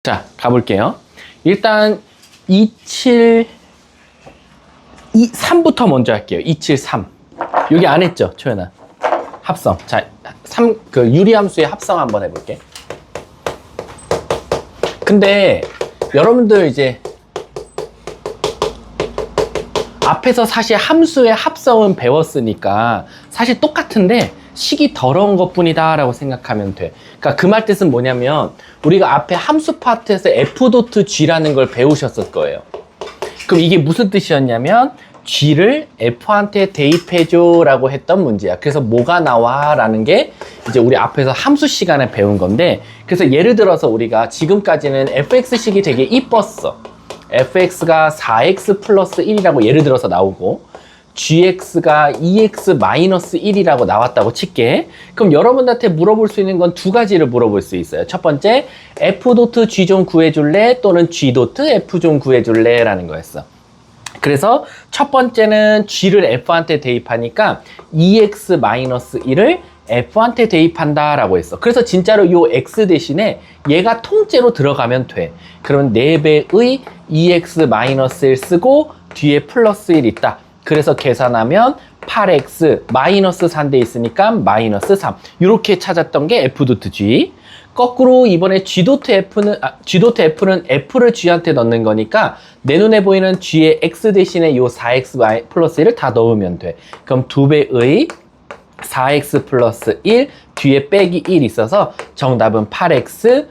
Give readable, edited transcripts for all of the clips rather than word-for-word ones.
자, 가볼게요. 일단 3부터 먼저 할게요. 273. 여기 안 했죠, 초연아? 합성. 자, 유리함수의 합성 한번 해볼게. 근데 여러분들 이제 앞에서 사실 함수의 합성은 배웠으니까 사실 똑같은데 식이 더러운 것뿐이다 라고 생각하면 돼. 그러니까 그 말 뜻은 뭐냐면 우리가 앞에 함수 파트에서 f.g라는 걸 배우셨을 거예요. 그럼 이게 무슨 뜻이었냐면 g를 f한테 대입해줘 라고 했던 문제야. 그래서 뭐가 나와 라는 게 이제 우리 앞에서 함수 시간에 배운 건데, 그래서 예를 들어서 우리가 지금까지는 fx식이 되게 이뻤어. fx가 4x 플러스 1이라고 예를 들어서 나오고 gx가 2x 마이너스 1이라고 나왔다고 칠게. 그럼 여러분한테 물어볼 수 있는 건 두 가지를 물어볼 수 있어요. 첫 번째, f.g 좀 구해줄래? 또는 g.f 좀 구해줄래? 라는 거였어. 그래서 첫 번째는 g를 f한테 대입하니까 2x 마이너스 1을 f한테 대입한다 라고 했어. 그래서 진짜로 요 x 대신에 얘가 통째로 들어가면 돼. 그러면 4배의 2x 마이너스 1 쓰고 뒤에 플러스 1 있다. 그래서 계산하면 8x 마이너스 4인데 있으니까 마이너스 3. 이렇게 찾았던 게 f.g. 거꾸로 이번에 g.f는 f를 g한테 넣는 거니까 내 눈에 보이는 g의 x 대신에 요 4x 플러스 1을 다 넣으면 돼. 그럼 2배의 4x 플러스 1 뒤에 빼기 1 있어서 정답은 8x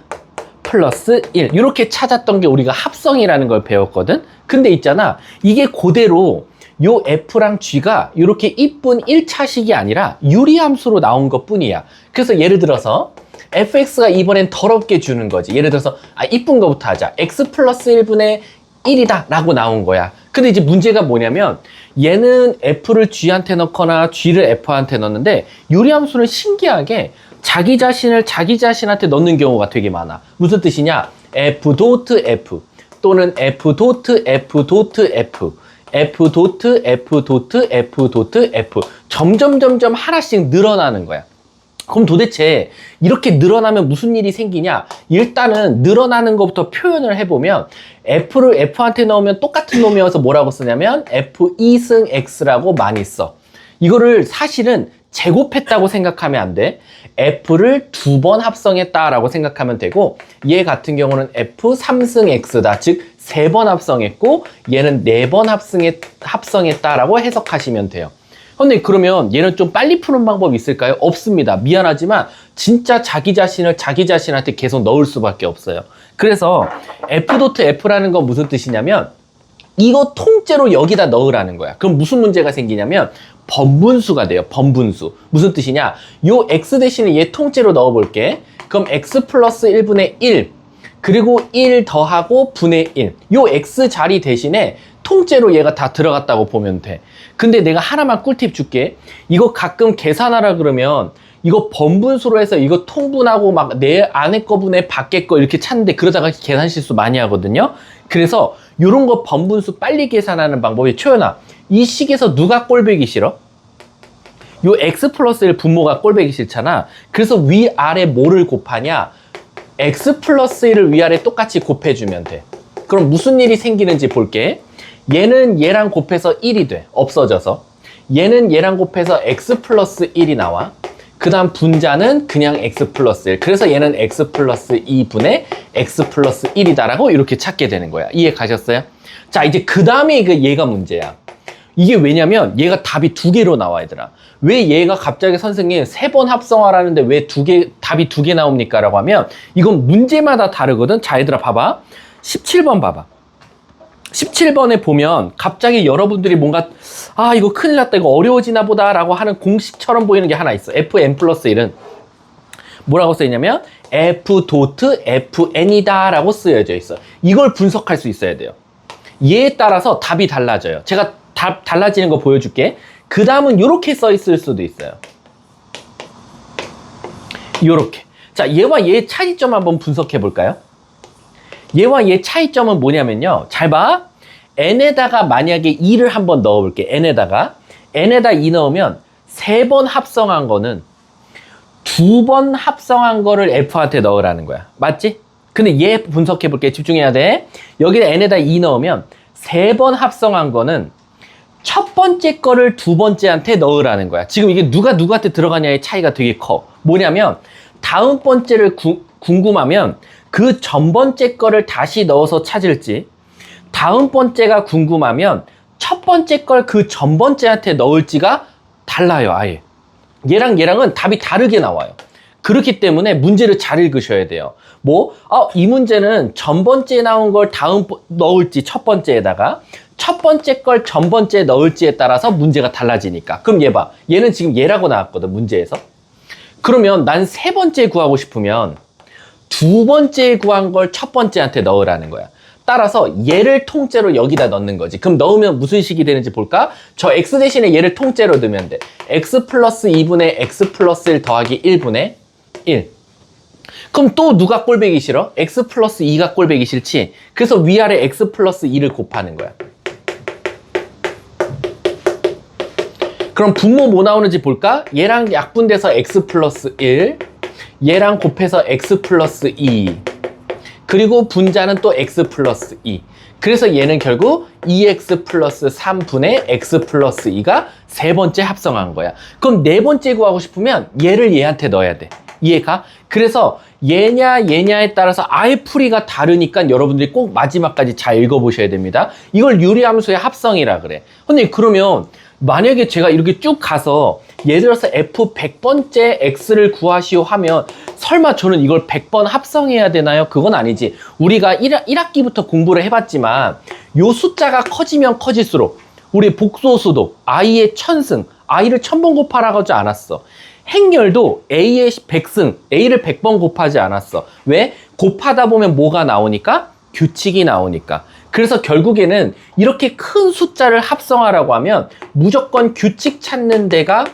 플러스 1. 이렇게 찾았던 게 우리가 합성이라는 걸 배웠거든. 근데 있잖아, 이게 그대로 요 f랑 g가 이렇게 이쁜 1차식이 아니라 유리함수로 나온 것 뿐이야. 그래서 예를 들어서 fx가 이번엔 더럽게 주는 거지. 예를 들어서 이쁜 거부터 하자. x 플러스 1분의 1이다 라고 나온 거야. 근데 이제 문제가 뭐냐면 얘는 f를 g한테 넣거나 g를 f한테 넣는데 유리함수는 신기하게 자기 자신을 자기 자신한테 넣는 경우가 되게 많아. 무슨 뜻이냐? f.f 또는 f.f.f f.f.f.f 점점 하나씩 늘어나는 거야. 그럼 도대체 이렇게 늘어나면 무슨 일이 생기냐? 일단은 늘어나는 것부터 표현을 해보면 f를 f한테 넣으면 똑같은 놈이어서 뭐라고 쓰냐면 f2승 x라고 많이 써. 이거를 사실은 제곱했다고 생각하면 안 돼. f를 2번 합성했다라고 생각하면 되고, 얘 같은 경우는 f3승 x다. 즉 3번 합성했고 얘는 4번 합성했다라고 해석하시면 돼요. 근데 그러면 얘는 좀 빨리 푸는 방법이 있을까요? 없습니다. 미안하지만 진짜 자기 자신을 자기 자신한테 계속 넣을 수밖에 없어요. 그래서 f.f라는 건 무슨 뜻이냐면 이거 통째로 여기다 넣으라는 거야. 그럼 무슨 문제가 생기냐면 번분수가 돼요. 번분수. 무슨 뜻이냐? 요 x 대신에 얘 통째로 넣어볼게. 그럼 x 플러스 1분의 1 그리고 1 더하고 분의 1. 요 x 자리 대신에 통째로 얘가 다 들어갔다고 보면 돼. 근데 내가 하나만 꿀팁 줄게. 이거 가끔 계산하라 그러면 이거 번분수로 해서 이거 통분하고 막 내 안에 거 분의 밖에 거 이렇게 찾는데 그러다가 계산 실수 많이 하거든요. 그래서 요런 거 번분수 빨리 계산하는 방법이, 초연아, 이 식에서 누가 꼴보기 싫어? 요 x 플러스 1 분모가 꼴보기 싫잖아. 그래서 위아래 뭐를 곱하냐? x 플러스 1을 위아래 똑같이 곱해주면 돼. 그럼 무슨 일이 생기는지 볼게. 얘는 얘랑 곱해서 1이 돼. 없어져서. 얘는 얘랑 곱해서 x 플러스 1이 나와. 그 다음 분자는 그냥 x 플러스 1. 그래서 얘는 x 플러스 2분의 x 플러스 1이다라고 이렇게 찾게 되는 거야. 이해 가셨어요? 자, 이제 그 다음에 얘가 문제야. 이게 왜냐면 얘가 답이 2개로 나와, 얘들아. 왜 얘가 갑자기 선생님 3번 합성하라는데 왜 답이 2개 나옵니까? 라고 하면 이건 문제마다 다르거든. 자, 얘들아 봐봐. 17번 봐봐. 17번에 보면 갑자기 여러분들이 뭔가 이거 큰일 났다, 이거 어려워지나 보다 라고 하는 공식처럼 보이는 게 하나 있어. fn 플러스 1은 뭐라고 써있냐면 f.fn이다 라고 쓰여져 있어. 이걸 분석할 수 있어야 돼요. 얘에 따라서 답이 달라져요. 제가 답 달라지는 거 보여줄게. 그 다음은 이렇게 써있을 수도 있어요. 요렇게. 자, 얘와 얘의 차이점 한번 분석해 볼까요? 얘와 얘 차이점은 뭐냐면요. 잘 봐. n에다가 만약에 2를 한번 넣어볼게. n에다 2 넣으면 3번 합성한 거는 2번 합성한 거를 f한테 넣으라는 거야. 맞지? 근데 얘 분석해 볼게. 집중해야 돼. 여기 n에다 2 넣으면 3번 합성한 거는 첫 번째 거를 두 번째한테 넣으라는 거야. 지금 이게 누가 누구한테 들어가냐의 차이가 되게 커. 뭐냐면 다음 번째를 궁금하면 그 전 번째 거를 다시 넣어서 찾을지, 다음 번째가 궁금하면 첫 번째 걸 그 전 번째한테 넣을지가 달라요. 아예 얘랑 얘랑은 답이 다르게 나와요. 그렇기 때문에 문제를 잘 읽으셔야 돼요. 이 문제는 전 번째에 나온 걸 다음 넣을지 첫 번째에다가 첫 번째 걸 전 번째에 넣을지에 따라서 문제가 달라지니까. 그럼 얘 봐. 얘는 지금 얘라고 나왔거든, 문제에서. 그러면 난 세 번째 구하고 싶으면 두 번째에 구한 걸 첫 번째한테 넣으라는 거야. 따라서 얘를 통째로 여기다 넣는 거지. 그럼 넣으면 무슨 식이 되는지 볼까? 저 x 대신에 얘를 통째로 넣으면 돼. x 플러스 2분의 x 플러스 1 더하기 1분의 1. 그럼 또 누가 꼴배기 싫어? x 플러스 2가 꼴배기 싫지? 그래서 위아래 x 플러스 2를 곱하는 거야. 그럼 분모 뭐 나오는지 볼까? 얘랑 약분돼서 x 플러스 1, 얘랑 곱해서 x 플러스 2, 그리고 분자는 또 x 플러스 2. 그래서 얘는 결국 2x 플러스 3분의 x 플러스 2가 세 번째 합성한 거야. 그럼 네 번째 구하고 싶으면 얘를 얘한테 넣어야 돼. 이해가? 그래서 얘냐 얘냐에 따라서 아예 풀이가 다르니까 여러분들이 꼭 마지막까지 잘 읽어보셔야 됩니다. 이걸 유리함수의 합성이라 그래. 근데 그러면 만약에 제가 이렇게 쭉 가서 예를 들어서 f 100번째 x를 구하시오 하면 설마 저는 이걸 100번 합성해야 되나요? 그건 아니지. 우리가 1학기부터 공부를 해봤지만 요 숫자가 커지면 커질수록 우리 복소수도 i의 1000승, i를 1000번 곱하라고 하지 않았어. 행렬도 a의 100승, a를 100번 곱하지 않았어. 왜? 곱하다 보면 뭐가 나오니까? 규칙이 나오니까. 그래서 결국에는 이렇게 큰 숫자를 합성하라고 하면 무조건 규칙 찾는 데가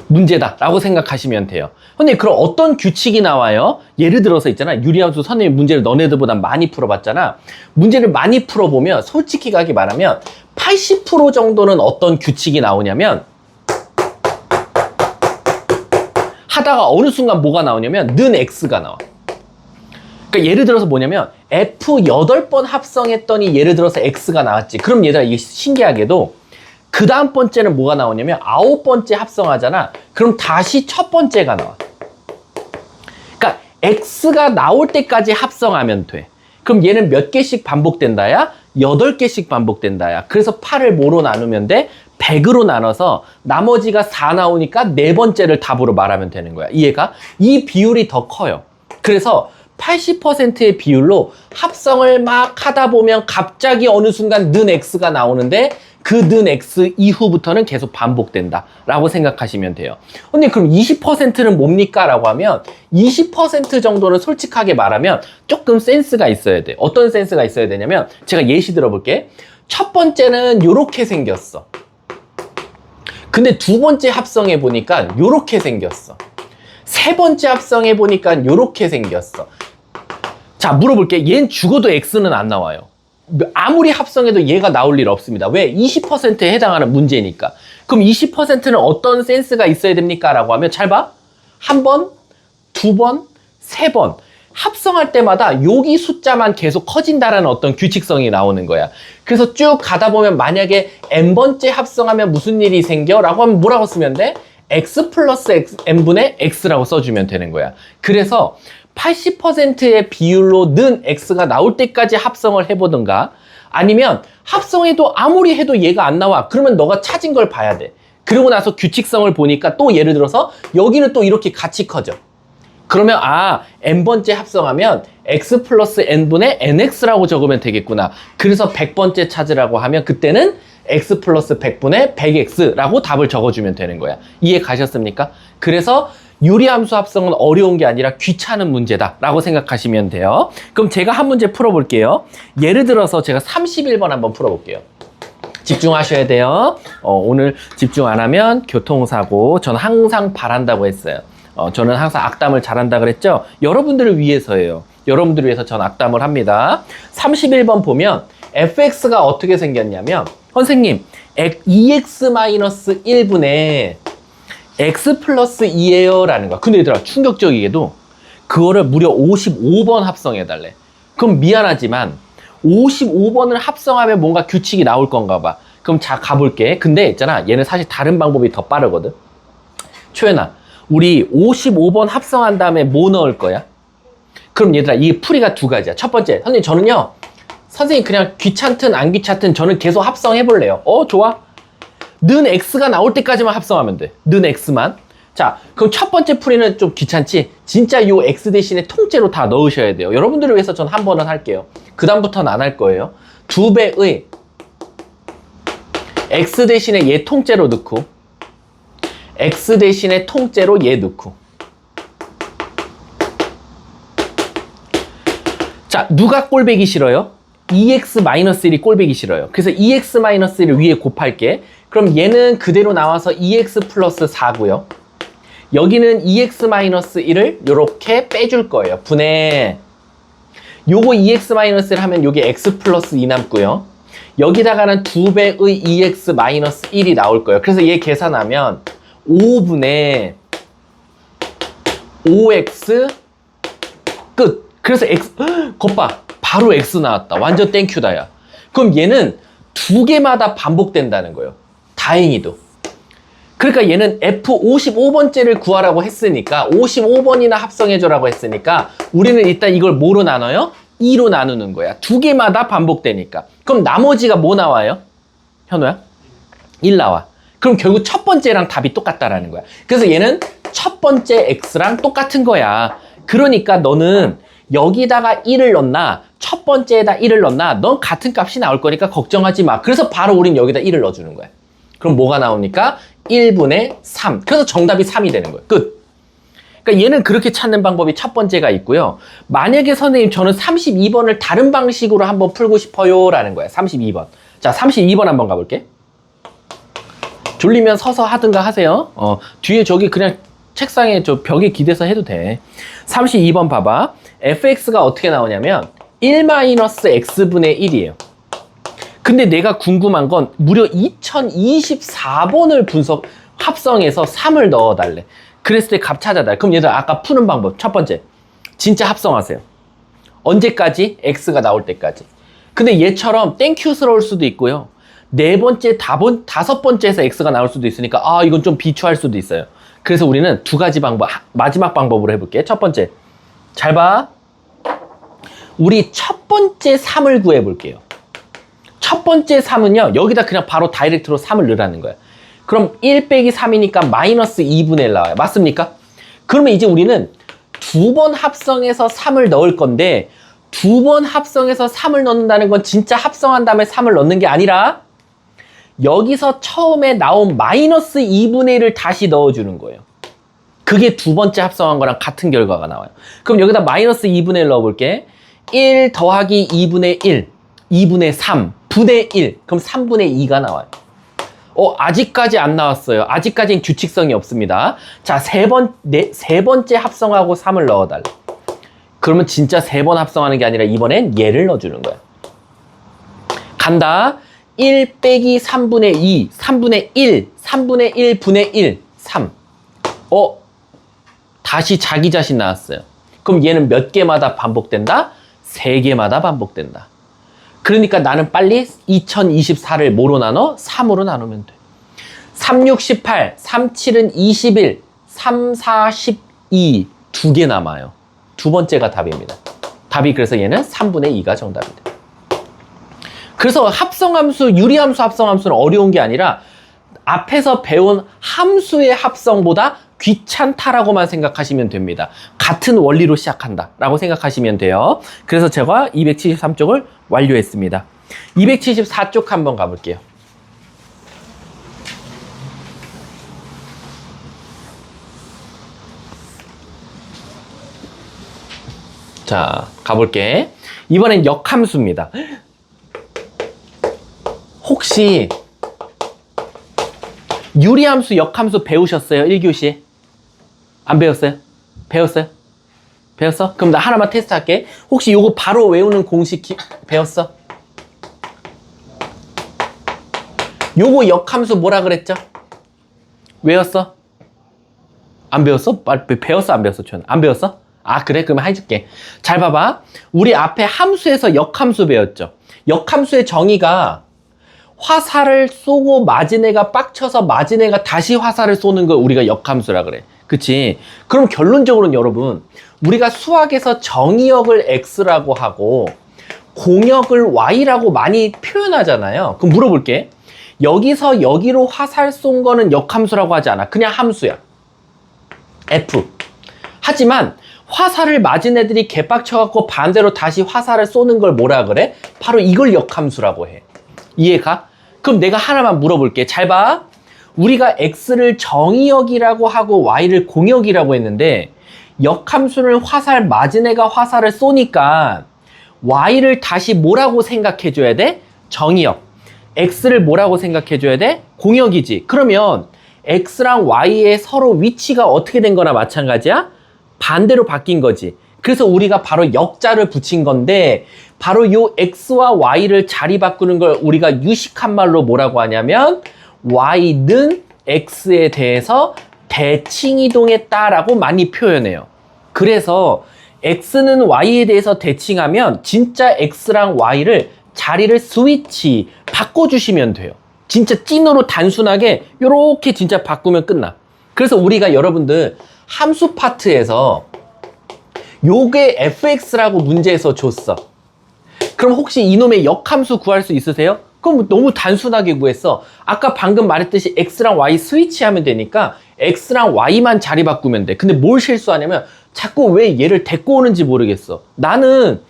문제다라고 생각하시면 돼요. 근데 그럼 어떤 규칙이 나와요? 예를 들어서 있잖아. 유리함수 선생님 문제를 너네들보다 많이 풀어봤잖아. 문제를 많이 풀어보면 솔직히 가게 말하면 80% 정도는 어떤 규칙이 나오냐면 하다가 어느 순간 뭐가 나오냐면 는 x가 나와. 그러니까 예를 들어서 뭐냐면 f 8번 합성했더니 예를 들어서 x가 나왔지. 그럼 얘들아 이게 신기하게도 그 다음 번째는 뭐가 나오냐면 9번째 합성하잖아. 그럼 다시 첫 번째가 나와. 그러니까 x가 나올 때까지 합성하면 돼. 그럼 얘는 몇 개씩 반복된다야? 8개씩 반복된다야. 그래서 8을 뭐로 나누면 돼? 100으로 나눠서 나머지가 4 나오니까 네 번째를 답으로 말하면 되는 거야. 이해가? 이 비율이 더 커요. 그래서 80%의 비율로 합성을 막 하다 보면 갑자기 어느 순간 는 x가 나오는데 그 는 x 이후부터는 계속 반복된다 라고 생각하시면 돼요. 근데 그럼 20%는 뭡니까? 라고 하면 20% 정도는 솔직하게 말하면 조금 센스가 있어야 돼. 어떤 센스가 있어야 되냐면 제가 예시 들어볼게. 첫 번째는 요렇게 생겼어. 근데 두 번째 합성해 보니까 요렇게 생겼어. 세 번째 합성해 보니까 요렇게 생겼어. 자, 물어볼게. 얘는 죽어도 x는 안 나와요. 아무리 합성해도 얘가 나올 일 없습니다. 왜? 20%에 해당하는 문제니까. 그럼 20%는 어떤 센스가 있어야 됩니까? 라고 하면 잘 봐. 한 번, 두 번, 세 번. 합성할 때마다 여기 숫자만 계속 커진다라는 어떤 규칙성이 나오는 거야. 그래서 쭉 가다 보면 만약에 n번째 합성하면 무슨 일이 생겨? 라고 하면 뭐라고 쓰면 돼? x 플러스 n분의 x라고 써주면 되는 거야. 그래서 80%의 비율로 는 x가 나올 때까지 합성을 해보든가 아니면 합성해도 아무리 해도 얘가 안 나와. 그러면 너가 찾은 걸 봐야 돼. 그러고 나서 규칙성을 보니까 또 예를 들어서 여기는 또 이렇게 같이 커져. 그러면 n번째 합성하면 x 플러스 n분의 nx라고 적으면 되겠구나. 그래서 100번째 찾으라고 하면 그때는 x 플러스 100분의 100x라고 답을 적어주면 되는 거야. 이해 가셨습니까? 그래서 유리함수 합성은 어려운 게 아니라 귀찮은 문제다라고 생각하시면 돼요. 그럼 제가 한 문제 풀어볼게요. 예를 들어서 제가 31번 한번 풀어볼게요. 집중하셔야 돼요. 오늘 집중 안 하면 교통사고. 저는 항상 바란다고 했어요. 저는 항상 악담을 잘한다 그랬죠? 여러분들을 위해서예요. 여러분들을 위해서 전 악담을 합니다. 31번 보면 fx가 어떻게 생겼냐면 선생님 2x-1분의 x 플러스 2예요 라는 거야. 근데 얘들아 충격적이게도 그거를 무려 55번 합성해달래. 그럼 미안하지만 55번을 합성하면 뭔가 규칙이 나올 건가 봐. 그럼 자, 가볼게. 근데 있잖아, 얘는 사실 다른 방법이 더 빠르거든. 초연아, 우리 55번 합성한 다음에 뭐 넣을 거야? 그럼 얘들아, 이 풀이가 두 가지야. 첫 번째, 선생님 저는요, 선생님 그냥 귀찮든 안 귀찮든 저는 계속 합성해볼래요. 좋아. 는 x가 나올 때까지만 합성하면 돼. 는 x만. 자, 그럼 첫 번째 풀이는 좀 귀찮지? 진짜 요 x 대신에 통째로 다 넣으셔야 돼요. 여러분들을 위해서 전 한 번은 할게요. 그 다음부터는 안 할 거예요. 2배의 x 대신에 얘 통째로 넣고, x 대신에 통째로 얘 넣고. 자, 누가 꼴배기 싫어요? 2x-1이 꼴배기 싫어요. 그래서 2x-1을 위에 곱할게. 그럼 얘는 그대로 나와서 2x 플러스 4고요. 여기는 2x-1을 이렇게 빼줄 거예요. 분해. 요거 2x-1을 하면 요게 x 플러스 2 남고요. 여기다가는 2배의 2x-1이 나올 거예요. 그래서 얘 계산하면 5분의 5x 끝. 그래서 x, 겉봐. 바로 x 나왔다. 완전 땡큐다, 야. 그럼 얘는 두 개마다 반복된다는 거예요. 다행히도. 그러니까 얘는 F55번째를 구하라고 했으니까 55번이나 합성해줘라고 했으니까 우리는 일단 이걸 뭐로 나눠요? 2로 나누는 거야. 두 개마다 반복되니까. 그럼 나머지가 뭐 나와요? 현우야? 1 나와. 그럼 결국 첫 번째랑 답이 똑같다라는 거야. 그래서 얘는 첫 번째 x랑 똑같은 거야. 그러니까 너는 여기다가 1을 넣나 첫 번째에다 1을 넣나 넌 같은 값이 나올 거니까 걱정하지 마. 그래서 바로 우린 여기다 1을 넣어주는 거야. 그럼 뭐가 나옵니까? 1분의 3. 그래서 정답이 3이 되는 거예요. 끝. 그러니까 얘는 그렇게 찾는 방법이 첫 번째가 있고요. 만약에 선생님 저는 32번을 다른 방식으로 한번 풀고 싶어요 라는 거예요. 32번. 자, 32번 한번 가볼게. 졸리면 서서 하든가 하세요. 뒤에 저기 그냥 책상에 저 벽에 기대서 해도 돼. 32번 봐봐. fx가 어떻게 나오냐면 1-x분의 1이에요. 근데 내가 궁금한 건 무려 2024번을 합성해서 3을 넣어달래. 그랬을 때 값 찾아달래. 그럼 얘들 아까 푸는 방법. 첫 번째, 진짜 합성하세요. 언제까지? x가 나올 때까지. 근데 얘처럼 땡큐스러울 수도 있고요. 네 번째, 다섯 번째에서 x가 나올 수도 있으니까 이건 좀 비추할 수도 있어요. 그래서 우리는 두 가지 방법, 마지막 방법으로 해볼게. 첫 번째, 잘 봐. 우리 첫 번째 3을 구해볼게요. 첫 번째 3은요, 여기다 그냥 바로 다이렉트로 3을 넣으라는 거야. 그럼 1 빼기 3이니까 마이너스 2분의 1 나와요. 맞습니까? 그러면 이제 우리는 두 번 합성해서 3을 넣을 건데, 두 번 합성해서 3을 넣는다는 건 진짜 합성한 다음에 3을 넣는 게 아니라, 여기서 처음에 나온 마이너스 2분의 1을 다시 넣어주는 거예요. 그게 두 번째 합성한 거랑 같은 결과가 나와요. 그럼 여기다 마이너스 2분의 1 넣어볼게. 1 더하기 2분의 1, 2분의 3, 분의 1. 그럼 3분의 2가 나와요. 아직까지 안 나왔어요. 아직까지는 규칙성이 없습니다. 자, 세 번째 합성하고 3을 넣어달래. 그러면 진짜 3번 합성하는 게 아니라 이번엔 얘를 넣어주는 거야. 간다. 1 빼기 3분의 2, 3분의 1, 3분의 1 분의 1, 3. 다시 자기 자신 나왔어요. 그럼 얘는 몇 개마다 반복된다? 3개마다 반복된다. 그러니까 나는 빨리 2024를 뭐로 나눠? 3으로 나누면 돼. 3, 6, 18, 3, 7은 21, 3, 4, 12, 2개 남아요. 두 번째가 답입니다. 답이 그래서 얘는 3분의 2가 정답입니다. 그래서 합성함수, 유리함수 합성함수는 어려운 게 아니라 앞에서 배운 함수의 합성보다 귀찮다라고만 생각하시면 됩니다. 같은 원리로 시작한다 라고 생각하시면 돼요. 그래서 제가 273쪽을 완료했습니다. 274쪽 한번 가볼게요. 자, 가볼게. 이번엔 역함수입니다. 혹시 유리함수, 역함수 배우셨어요? 1교시? 안 배웠어요? 배웠어요? 배웠어? 그럼 나 하나만 테스트 할게. 혹시 요거 바로 외우는 공식 배웠어? 요거 역함수 뭐라 그랬죠? 외웠어? 안 배웠어? 배웠어? 안 배웠어? 안 배웠어? 아, 그래? 그럼 해줄게. 잘 봐봐. 우리 앞에 함수에서 역함수 배웠죠? 역함수의 정의가 화살을 쏘고 맞은 애가 빡쳐서 맞은 애가 다시 화살을 쏘는 걸 우리가 역함수라 그래. 그치? 그럼 결론적으로는 여러분, 우리가 수학에서 정의역을 x라고 하고 공역을 y라고 많이 표현하잖아요. 그럼 물어볼게. 여기서 여기로 화살 쏜 거는 역함수라고 하지 않아. 그냥 함수야. f. 하지만 화살을 맞은 애들이 개빡쳐갖고 반대로 다시 화살을 쏘는 걸 뭐라 그래? 바로 이걸 역함수라고 해. 이해가? 그럼 내가 하나만 물어볼게. 잘 봐. 우리가 x를 정의역이라고 하고 y를 공역이라고 했는데 역함수는 화살 맞은 애가 화살을 쏘니까 y를 다시 뭐라고 생각해 줘야 돼? 정의역. x를 뭐라고 생각해 줘야 돼? 공역이지. 그러면 x랑 y의 서로 위치가 어떻게 된 거나 마찬가지야? 반대로 바뀐 거지. 그래서 우리가 바로 역자를 붙인 건데 바로 요 x와 y를 자리 바꾸는 걸 우리가 유식한 말로 뭐라고 하냐면 y는 x에 대해서 대칭이동했다라고 많이 표현해요. 그래서 x는 y에 대해서 대칭하면 진짜 x랑 y를 자리를 스위치 바꿔주시면 돼요. 진짜 찐으로 단순하게 요렇게 진짜 바꾸면 끝나. 그래서 우리가 여러분들 함수 파트에서 요게 fx라고 문제에서 줬어. 그럼 혹시 이놈의 역함수 구할 수 있으세요? 그럼 너무 단순하게 구했어. 아까 방금 말했듯이 x랑 y 스위치하면 되니까 x랑 y만 자리 바꾸면 돼. 근데 뭘 실수하냐면 자꾸 왜 얘를 데리고 오는지 모르겠어. 나는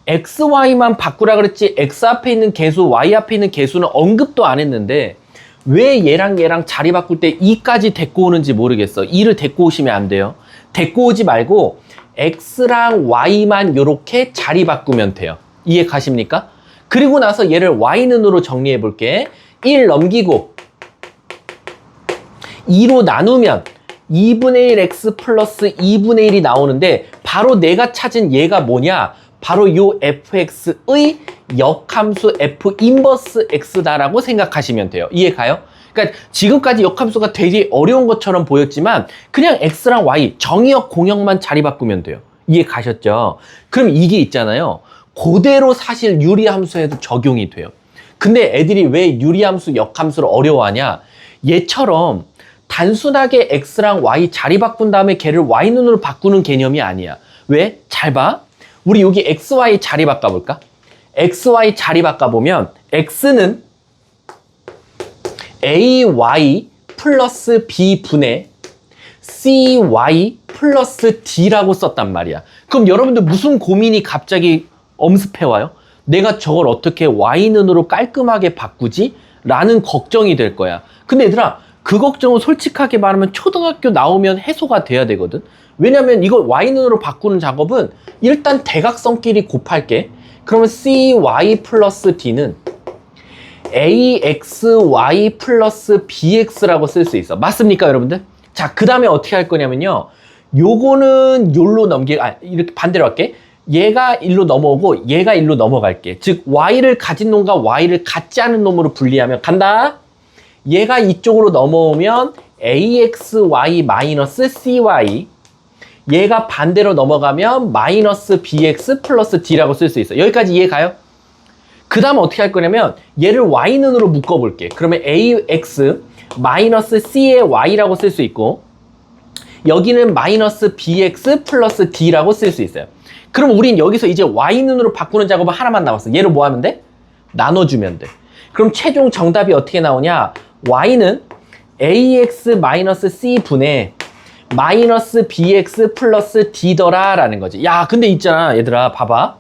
x, y만 바꾸라 그랬지 x 앞에 있는 개수, y 앞에 있는 개수는 언급도 안 했는데 왜 얘랑 얘랑 자리 바꿀 때 2까지 데리고 오는지 모르겠어. 2를 데리고 오시면 안 돼요. 데리고 오지 말고 x랑 y만 이렇게 자리 바꾸면 돼요. 이해 가십니까? 그리고 나서 얘를 y는으로 정리해 볼게. 1 넘기고 2로 나누면 2분의 1 x 플러스 2분의 1이 나오는데 바로 내가 찾은 얘가 뭐냐? 바로 요 fx의 역함수 f 인버스 x다라고 생각하시면 돼요. 이해 가요? 그러니까 지금까지 역함수가 되게 어려운 것처럼 보였지만 그냥 x랑 y 정의역 공역만 자리 바꾸면 돼요. 이해 가셨죠? 그럼 이게 있잖아요. 그대로 사실 유리함수에도 적용이 돼요. 근데 애들이 왜 유리함수, 역함수를 어려워하냐? 얘처럼 단순하게 x랑 y 자리 바꾼 다음에 걔를 y눈으로 바꾸는 개념이 아니야. 왜? 잘 봐. 우리 여기 xy 자리 바꿔볼까? xy 자리 바꿔보면 x는 ay 플러스 b분의 cy 플러스 d라고 썼단 말이야. 그럼 여러분들 무슨 고민이 갑자기 엄습해와요? 내가 저걸 어떻게 y눈으로 깔끔하게 바꾸지? 라는 걱정이 될 거야. 근데 얘들아, 그 걱정은 솔직하게 말하면 초등학교 나오면 해소가 돼야 되거든. 왜냐면 이거 y눈으로 바꾸는 작업은 일단 대각선끼리 곱할게. 그러면 cy 플러스 d는 axy 플러스 bx라고 쓸 수 있어. 맞습니까, 여러분들? 자, 그 다음에 어떻게 할 거냐면요. 요거는 요로 이렇게 반대로 할게. 얘가 일로 넘어오고 얘가 일로 넘어갈게. 즉 y를 가진 놈과 y를 갖지 않은 놈으로 분리하면 간다. 얘가 이쪽으로 넘어오면 axy 마이너스 cy, 얘가 반대로 넘어가면 마이너스 bx 플러스 d라고 쓸 수 있어. 여기까지 이해 가요? 그 다음 어떻게 할 거냐면 얘를 y눈으로 묶어볼게. 그러면 ax 마이너스 c의 y라고 쓸 수 있고 여기는 마이너스 bx 플러스 d라고 쓸 수 있어요. 그럼 우린 여기서 이제 y눈으로 바꾸는 작업은 하나만 남았어. 얘를 뭐 하면 돼? 나눠주면 돼. 그럼 최종 정답이 어떻게 나오냐? y는 ax 마이너스 c 분의 마이너스 bx 플러스 d더라 라는 거지. 야, 근데 있잖아 얘들아, 봐봐.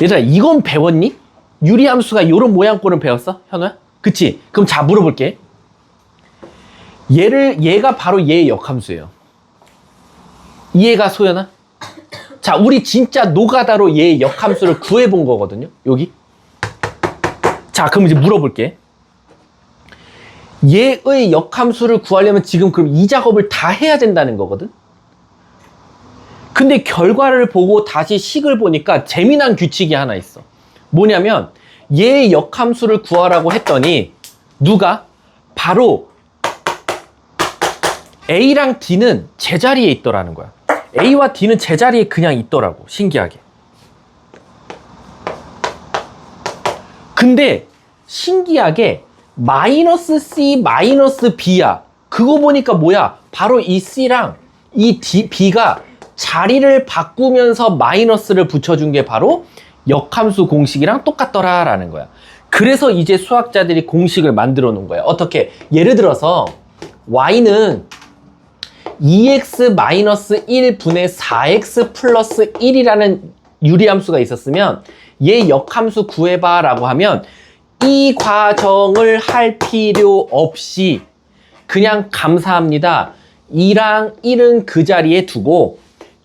얘들아, 이건 배웠니? 유리함수가 요런 모양꼴은 배웠어? 현우야? 그치? 그럼 자, 물어볼게. 얘가 바로 얘의 역함수예요. 이해가 소연아? 자, 우리 진짜 노가다로 얘의 역함수를 구해본 거거든요. 여기. 자, 그럼 이제 물어볼게. 얘의 역함수를 구하려면 지금 그럼 이 작업을 다 해야 된다는 거거든? 근데 결과를 보고 다시 식을 보니까 재미난 규칙이 하나 있어. 뭐냐면 얘의 역함수를 구하라고 했더니 누가? 바로 A랑 D는 제자리에 있더라는 거야. A와 D는 제자리에 그냥 있더라고. 신기하게. 근데 신기하게 마이너스 C 마이너스 B야. 그거 보니까 뭐야? 바로 이 C랑 이 B가 자리를 바꾸면서 마이너스를 붙여준 게 바로 역함수 공식이랑 똑같더라 라는 거야. 그래서 이제 수학자들이 공식을 만들어 놓은 거야. 어떻게? 예를 들어서 y는 2x-1 분의 4x 플러스 1이라는 유리함수가 있었으면 얘 역함수 구해봐 라고 하면 이 과정을 할 필요 없이 그냥 감사합니다. 2랑 1은 그 자리에 두고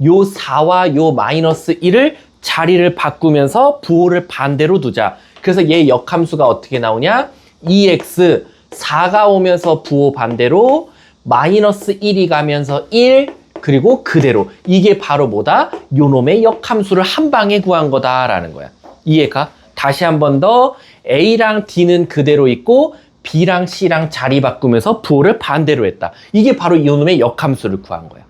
요 4와 요 마이너스 1을 자리를 바꾸면서 부호를 반대로 두자. 그래서 얘 역함수가 어떻게 나오냐? 2x 4가 오면서 부호 반대로 마이너스 1이 가면서 1 그리고 그대로. 이게 바로 뭐다? 요놈의 역함수를 한 방에 구한 거다라는 거야. 이해가? 다시 한 번 더 A랑 D는 그대로 있고 B랑 C랑 자리 바꾸면서 부호를 반대로 했다. 이게 바로 요놈의 역함수를 구한 거야.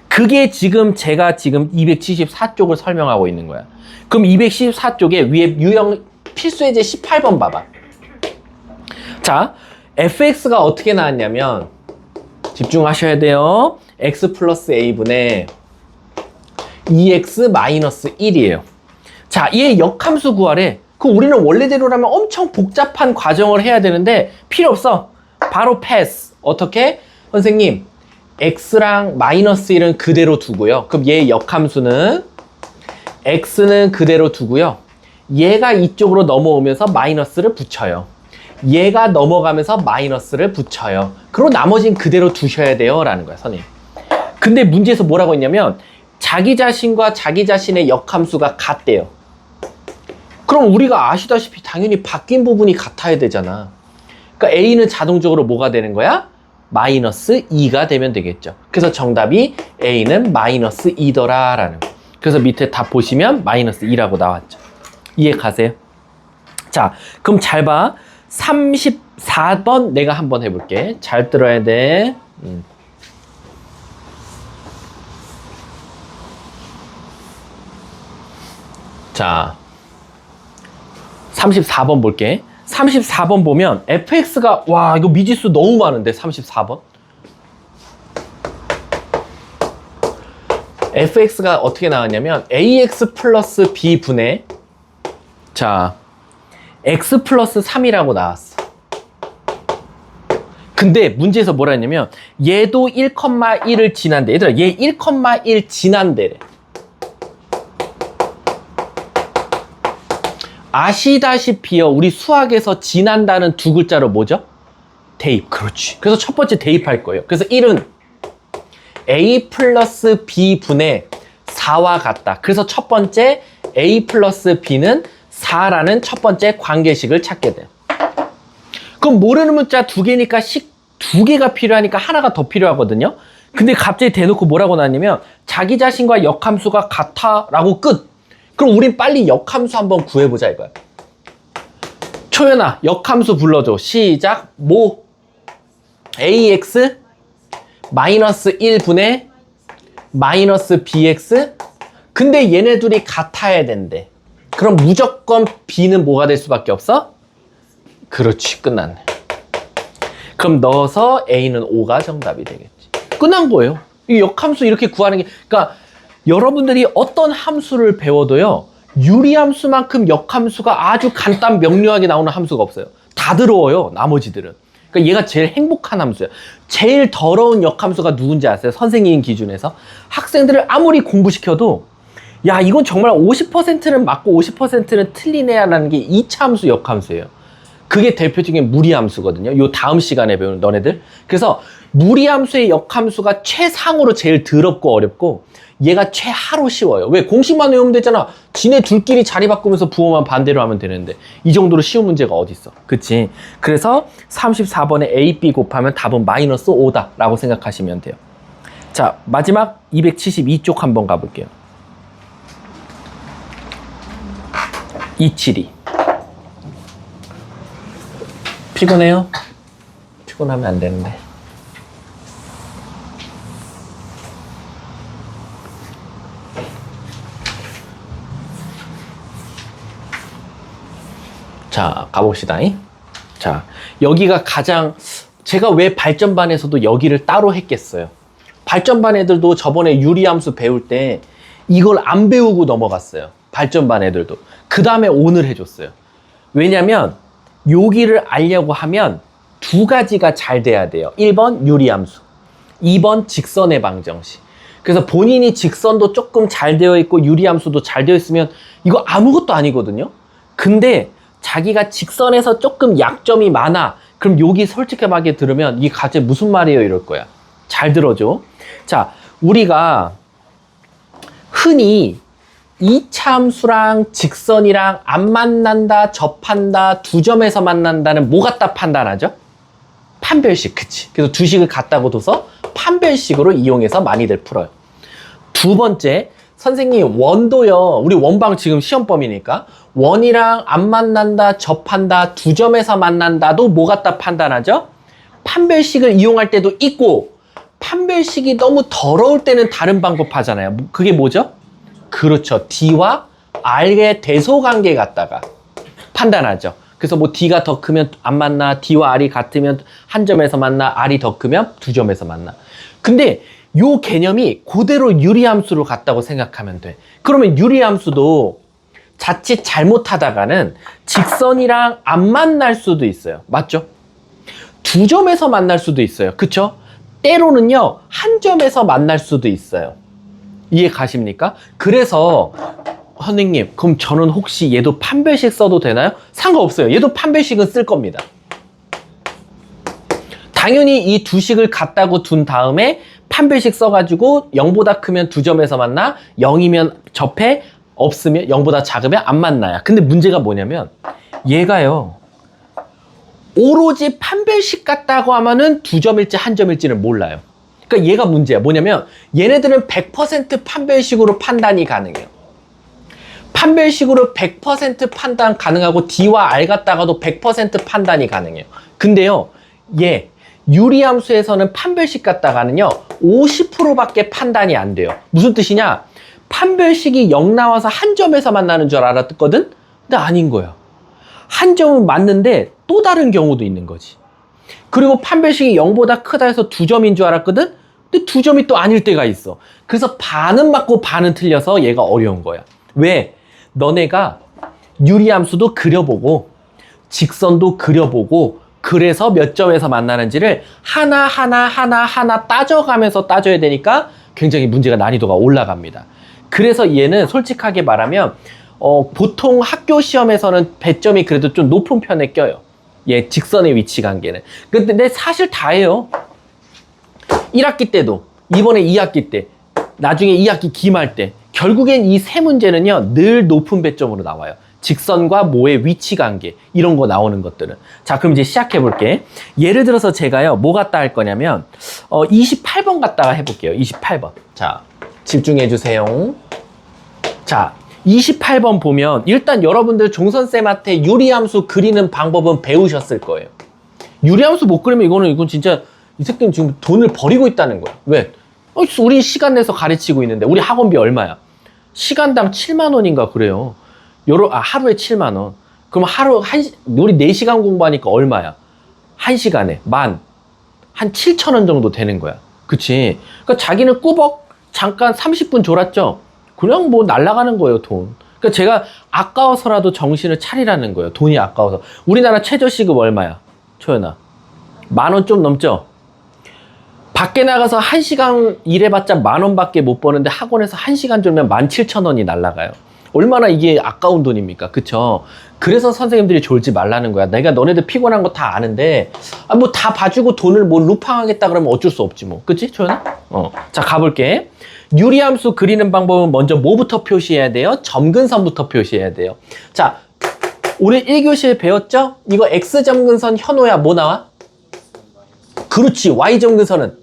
그게 지금 제가 지금 274쪽을 설명하고 있는 거야. 그럼 214쪽에 위에 유형 필수예제 18번 봐봐. 자, fx가 어떻게 나왔냐면 집중하셔야 돼요. x 플러스 a분의 2x 마이너스 1이에요. 자, 얘 역함수 구하래. 그럼 우리는 원래대로라면 엄청 복잡한 과정을 해야 되는데 필요 없어. 바로 패스. 어떻게? 선생님, x랑 마이너스 1은 그대로 두고요. 그럼 얘 역함수는 x는 그대로 두고요. 얘가 이쪽으로 넘어오면서 마이너스를 붙여요. 얘가 넘어가면서 마이너스를 붙여요. 그리고 나머지는 그대로 두셔야 돼요 라는 거야, 선생님. 근데 문제에서 뭐라고 했냐면 자기 자신과 자기 자신의 역함수가 같대요. 그럼 우리가 아시다시피 당연히 바뀐 부분이 같아야 되잖아. 그러니까 A는 자동적으로 뭐가 되는 거야? 마이너스 2가 되면 되겠죠. 그래서 정답이 A는 마이너스 2더라 라는 거. 그래서 밑에 답 보시면 마이너스 2라고 나왔죠. 이해 가세요? 자, 그럼 잘 봐. 34번 내가 한번 해볼게. 잘 들어야 돼. 자, 34번 볼게. 34번 보면 fx가 와 이거 미지수 너무 많은데 34번 fx가 어떻게 나왔냐면 ax 플러스 b분의 자 x 플러스 3이라고 나왔어. 근데 문제에서 뭐라 했냐면 얘도 1,1을 지난대. 얘들아 얘 1,1 지난대래. 아시다시피요 우리 수학에서 지난다는 두 글자로 뭐죠? 대입. 그렇지. 그래서 첫 번째 대입할 거예요. 그래서 1은 a 플러스 b 분의 4와 같다. 그래서 첫 번째 a 플러스 b는 4라는 첫 번째 관계식을 찾게 돼요. 그럼 모르는 문자 두 개니까 식 두 개가 필요하니까 하나가 더 필요하거든요. 근데 갑자기 대놓고 뭐라고 나왔냐면 자기 자신과 역함수가 같아 라고 끝. 그럼 우린 빨리 역함수 한번 구해보자 이거야. 초연아 역함수 불러줘. 시작. 뭐 ax 마이너스 1분의 마이너스 bx. 근데 얘네 둘이 같아야 된대. 그럼 무조건 b는 뭐가 될 수밖에 없어? 그렇지. 끝났네. 그럼 넣어서 a는 5가 정답이 되겠지. 끝난 거예요. 이 역함수 이렇게 구하는 게 그러니까 여러분들이 어떤 함수를 배워도요 유리함수만큼 역함수가 아주 간단 명료하게 나오는 함수가 없어요. 다 더러워요 나머지들은. 그러니까 얘가 제일 행복한 함수야. 제일 더러운 역함수가 누군지 아세요? 선생님 기준에서 학생들을 아무리 공부시켜도 야 이건 정말 50%는 맞고 50%는 틀리네야 라는 게 2차 함수 역함수예요. 그게 대표적인 무리함수거든요. 요 다음 시간에 배우는 너네들. 그래서 무리함수의 역함수가 최상으로 제일 더럽고 어렵고 얘가 최하로 쉬워요. 왜? 공식만 외우면 되잖아. 지네 둘끼리 자리 바꾸면서 부호만 반대로 하면 되는데 이 정도로 쉬운 문제가 어딨어. 그치? 그래서 34번에 A, B 곱하면 답은 마이너스 5다 라고 생각하시면 돼요. 자 마지막 272쪽 한번 가볼게요. 272 피곤해요? 피곤하면 안 되는데 자, 가봅시다. 자, 여기가 가장, 제가 왜 발전반에서도 여기를 따로 했겠어요? 발전반 애들도 저번에 유리함수 배울 때 이걸 안 배우고 넘어갔어요. 발전반 애들도. 그 다음에 오늘 해줬어요. 왜냐면 여기를 알려고 하면 두 가지가 잘 돼야 돼요. 1번 유리함수, 2번 직선의 방정식. 그래서 본인이 직선도 조금 잘 되어 있고 유리함수도 잘 되어 있으면 이거 아무것도 아니거든요. 근데 자기가 직선에서 조금 약점이 많아. 그럼 여기 솔직하게 들으면 이 과제 무슨 말이에요? 이럴 거야. 잘 들어줘. 자, 우리가 흔히 이차함수랑 직선이랑 안 만난다, 접한다, 두 점에서 만난다는 뭐 갖다 판단하죠? 판별식, 그치. 그래서 두 식을 갖다고 둬서 판별식으로 이용해서 많이들 풀어요. 두 번째, 선생님 원도요. 우리 원방 지금 시험범위니까 원이랑 안 만난다, 접한다, 두 점에서 만난다도 뭐 갖다 판단하죠? 판별식을 이용할 때도 있고 판별식이 너무 더러울 때는 다른 방법 하잖아요. 그게 뭐죠? 그렇죠. D와 R의 대소관계 갖다가 판단하죠. 그래서 뭐 D가 더 크면 안 만나, D와 R이 같으면 한 점에서 만나, R이 더 크면 두 점에서 만나. 근데 요 개념이 그대로 유리함수로 같다고 생각하면 돼. 그러면 유리함수도 자칫 잘못하다가는 직선이랑 안 만날 수도 있어요. 맞죠? 두 점에서 만날 수도 있어요. 그쵸? 때로는요, 한 점에서 만날 수도 있어요. 이해 가십니까? 그래서 선생님, 그럼 저는 혹시 얘도 판별식 써도 되나요? 상관없어요. 얘도 판별식은 쓸 겁니다. 당연히 이 두 식을 갖다고 둔 다음에 판별식 써가지고 0보다 크면 두 점에서 만나, 0이면 접해, 없으면 0보다 작으면 안 만나요. 근데 문제가 뭐냐면 얘가요, 오로지 판별식 같다고 하면은 두 점일지 한 점일지는 몰라요. 그러니까 얘가 문제야. 뭐냐면 얘네들은 100% 판별식으로 판단이 가능해요. 판별식으로 100% 판단 가능하고 D와 R 갖다가도 100% 판단이 가능해요. 근데요, 얘 유리함수에서는 판별식 갖다가는요 50%밖에 판단이 안 돼요. 무슨 뜻이냐? 판별식이 0 나와서 한 점에서 만나는 줄 알았거든? 근데 아닌 거예요. 한 점은 맞는데 또 다른 경우도 있는 거지. 그리고 판별식이 0보다 크다 해서 두 점인 줄 알았거든? 근데 두 점이 또 아닐 때가 있어. 그래서 반은 맞고 반은 틀려서 얘가 어려운 거야. 왜? 너네가 유리함수도 그려보고 직선도 그려보고 그래서 몇 점에서 만나는지를 하나 따져가면서 따져야 되니까 굉장히 문제가 난이도가 올라갑니다. 그래서 얘는 솔직하게 말하면 보통 학교 시험에서는 배점이 그래도 좀 높은 편에 껴요. 얘 직선의 위치 관계는. 근데 사실 다예요. 1학기 때도, 이번에 2학기 때, 나중에 2학기 기말 때 결국엔 이 세 문제는요 늘 높은 배점으로 나와요. 직선과 뭐의 위치 관계 이런 거 나오는 것들은. 자, 그럼 이제 시작해 볼게. 예를 들어서 제가요 뭐 갖다 할 거냐면 28번 갖다가 해볼게요. 28번. 자, 집중해 주세요. 자, 28번 보면 일단 여러분들 종선쌤한테 유리함수 그리는 방법은 배우셨을 거예요. 유리함수 못 그리면 이건 진짜 이 새끼는 지금 돈을 버리고 있다는 거야. 왜? 우리 시간 내서 가르치고 있는데 우리 학원비 얼마야? 시간당 7만 원인가 그래요. 하루에 7만 원. 그럼 우리 4시간 공부하니까 얼마야? 1시간에 한 7천 원 정도 되는 거야. 그치? 그러니까 자기는 꾸벅 잠깐 30분 졸았죠? 그냥 뭐 날아가는 거예요, 돈. 그러니까 제가 아까워서라도 정신을 차리라는 거예요. 돈이 아까워서. 우리나라 최저시급 얼마야? 초연아. 10,000원 좀 넘죠? 밖에 나가서 1시간 일해봤자 10,000원 밖에 못 버는데 학원에서 1시간 졸면 17,000원이 날아가요. 얼마나 이게 아까운 돈입니까? 그쵸? 그래서 선생님들이 졸지 말라는 거야. 내가 너네들 피곤한 거 다 아는데 뭐 다 봐주고 돈을 뭐 루팡하겠다 그러면 어쩔 수 없지 뭐. 그치? 초연아? 자, 가볼게. 유리함수 그리는 방법은 먼저 뭐부터 표시해야 돼요? 점근선부터 표시해야 돼요. 자, 우리 1교시에 배웠죠? 이거 X점근선 현호야 뭐 나와? 그렇지. Y점근선은?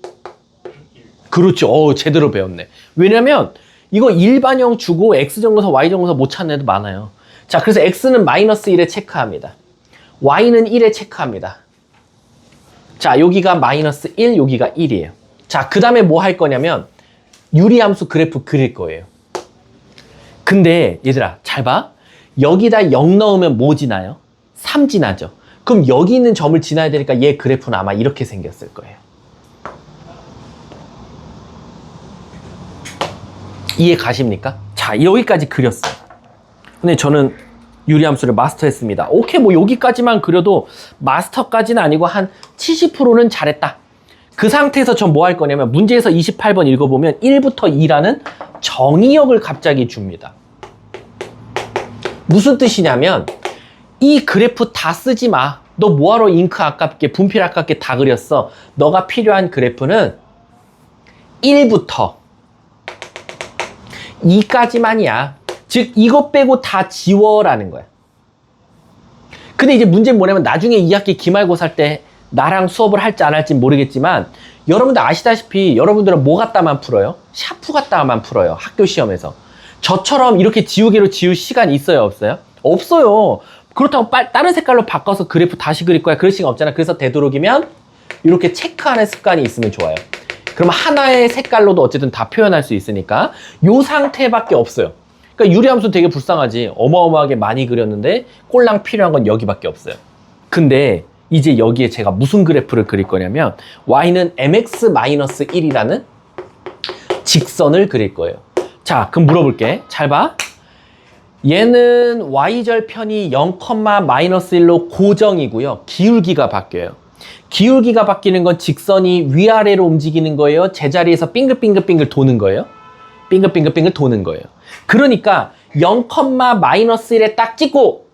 그렇지. 제대로 배웠네. 왜냐면 이거 일반형 주고 X점근선, Y점근선 못 찾는 애도 많아요. 자, 그래서 X는 -1에 체크합니다. Y는 1에 체크합니다. 자, 여기가 -1, 여기가 1이에요. 자, 그 다음에 뭐 할 거냐면 유리함수 그래프 그릴 거예요. 근데 얘들아 잘 봐. 여기다 0 넣으면 뭐 지나요? 3 지나죠. 그럼 여기 있는 점을 지나야 되니까 얘 그래프는 아마 이렇게 생겼을 거예요. 이해 가십니까? 자, 여기까지 그렸어요. 근데 저는 유리함수를 마스터했습니다. 오케이, 뭐 여기까지만 그려도 마스터까지는 아니고 한 70%는 잘했다. 그 상태에서 전 뭐 할 거냐면 문제에서 28번 읽어보면 1부터 2라는 정의역을 갑자기 줍니다. 무슨 뜻이냐면 이 그래프 다 쓰지 마. 너 뭐하러 잉크 아깝게 분필 아깝게 다 그렸어. 너가 필요한 그래프는 1부터 2까지만이야. 즉 이것 빼고 다 지워라는 거야. 근데 이제 문제는 뭐냐면 나중에 2학기 기말고사 때 나랑 수업을 할지 안 할지 모르겠지만 여러분들 아시다시피 여러분들은 뭐 갖다만 풀어요? 샤프 갖다만 풀어요. 학교 시험에서. 저처럼 이렇게 지우개로 지울 시간이 있어요? 없어요? 없어요. 그렇다고 다른 색깔로 바꿔서 그래프 다시 그릴 거야. 그럴 시간 없잖아. 그래서 되도록이면 이렇게 체크하는 습관이 있으면 좋아요. 그럼 하나의 색깔로도 어쨌든 다 표현할 수 있으니까 요 상태밖에 없어요. 그러니까 유리함수 되게 불쌍하지. 어마어마하게 많이 그렸는데 꼴랑 필요한 건 여기밖에 없어요. 근데 이제 여기에 제가 무슨 그래프를 그릴 거냐면 y는 mx-1이라는 직선을 그릴 거예요. 자, 그럼 물어볼게. 잘 봐. 얘는 y절편이 0,-1로 고정이고요. 기울기가 바뀌어요. 기울기가 바뀌는 건 직선이 위아래로 움직이는 거예요? 제자리에서 빙글빙글빙글 도는 거예요? 빙글빙글빙글 도는 거예요. 그러니까 0,-1에 딱 찍고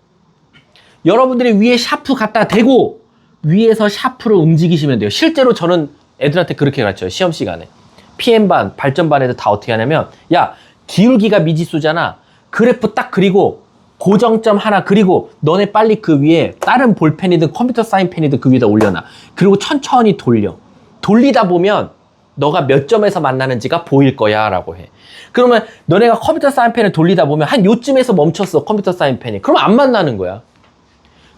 여러분들이 위에 샤프 갖다 대고 위에서 샤프를 움직이시면 돼요. 실제로 저는 애들한테 그렇게 가르쳐요. 시험 시간에. PM반, 발전반 애들 다 어떻게 하냐면 야, 기울기가 미지수잖아. 그래프 딱 그리고 고정점 하나 그리고 너네 빨리 그 위에 다른 볼펜이든 컴퓨터 사인펜이든 그 위에다 올려놔. 그리고 천천히 돌려. 돌리다 보면 너가 몇 점에서 만나는지가 보일 거야 라고 해. 그러면 너네가 컴퓨터 사인펜을 돌리다 보면 한 요쯤에서 멈췄어. 컴퓨터 사인펜이. 그럼 안 만나는 거야.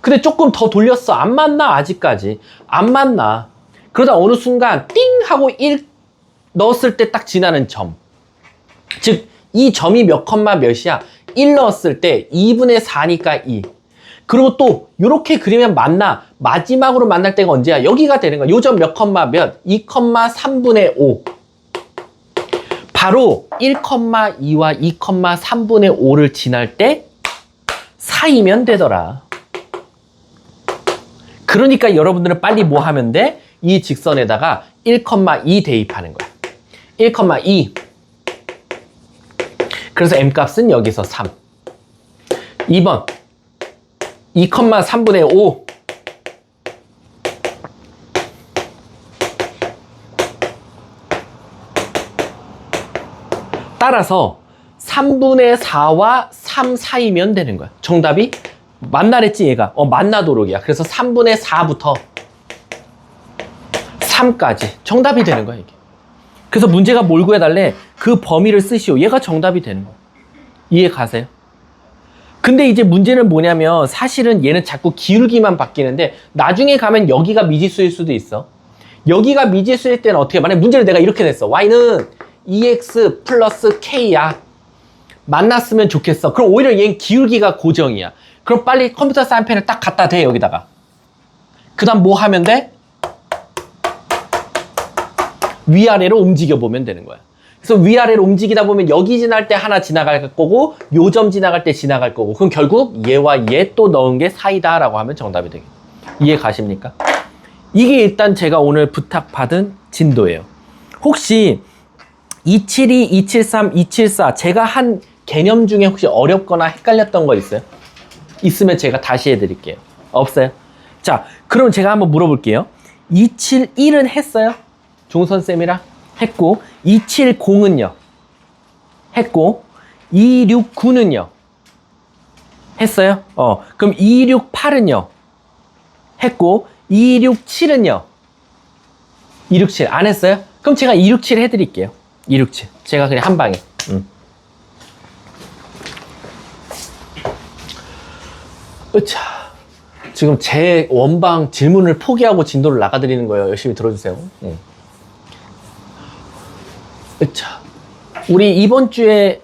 근데 조금 더 돌렸어. 안 만나. 아직까지 안 만나. 그러다 어느 순간 띵 하고 1 넣었을 때 딱 지나는 점. 즉 이 점이 몇 컴마 몇이야? 1 넣었을 때 2분의 4니까 2. 그리고 또 이렇게 그리면 만나. 마지막으로 만날 때가 언제야? 여기가 되는 거야. 요 점 몇 컴마 몇? 2,3분의 5. 바로 1,2와 2,3분의 5를 지날 때 사이면 되더라. 그러니까 여러분들은 빨리 뭐 하면 돼? 이 직선에다가 1,2 대입하는 거야. 1,2. 그래서 m값은 여기서 3. 2번 2,3분의 5. 따라서 3분의 4와 3 사이면 되는 거야. 정답이 만나랬지 얘가. 만나도록이야. 그래서 3분의 4부터 3까지 정답이 되는 거야 이게. 그래서 문제가 뭘 구해달래? 그 범위를 쓰시오. 얘가 정답이 되는 거야. 이해 가세요? 근데 이제 문제는 뭐냐면 사실은 얘는 자꾸 기울기만 바뀌는데 나중에 가면 여기가 미지수일 수도 있어. 여기가 미지수일 때는 어떻게 만약에 문제를 내가 이렇게 냈어. y는 2x 플러스 k야. 만났으면 좋겠어. 그럼 오히려 얘는 기울기가 고정이야. 그럼 빨리 컴퓨터 사인펜을 딱 갖다 대 여기다가. 그 다음 뭐 하면 돼? 위아래로 움직여 보면 되는 거야. 그래서 위아래로 움직이다 보면 여기 지날 때 하나 지나갈 거고 요 점 지나갈 때 지나갈 거고 그럼 결국 얘와 얘 또 넣은 게 사이다 라고 하면 정답이 되겠다. 이해 가십니까? 이게 일단 제가 오늘 부탁받은 진도예요. 혹시 272, 273, 274 제가 한 개념 중에 혹시 어렵거나 헷갈렸던 거 있어요? 있으면 제가 다시 해드릴게요. 없어요? 자, 그럼 제가 한번 물어볼게요. 271은 했어요? 종선쌤이랑? 했고 270은요? 했고 269는요? 했어요? 그럼 268은요? 했고 267은요? 267 안 했어요? 그럼 제가 267 해드릴게요. 267 제가 그냥 한 방에. 으차. 지금 제 원방 질문을 포기하고 진도를 나가드리는 거예요. 열심히 들어주세요. 으차. 우리 이번 주에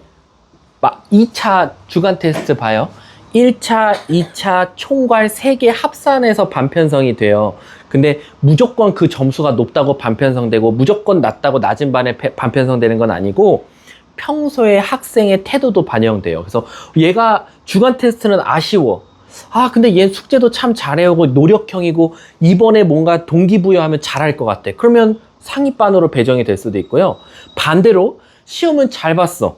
2차 주간 테스트 봐요. 1차, 2차 총괄 3개 합산해서 반편성이 돼요. 근데 무조건 그 점수가 높다고 반편성되고 무조건 낮다고 낮은 반에 반편성되는 건 아니고 평소에 학생의 태도도 반영돼요. 그래서 얘가 주간 테스트는 아쉬워. 아, 근데 얘 숙제도 참 잘해오고 노력형이고 이번에 뭔가 동기부여하면 잘할 것 같아. 그러면 상위반으로 배정이 될 수도 있고요. 반대로 시험은 잘 봤어.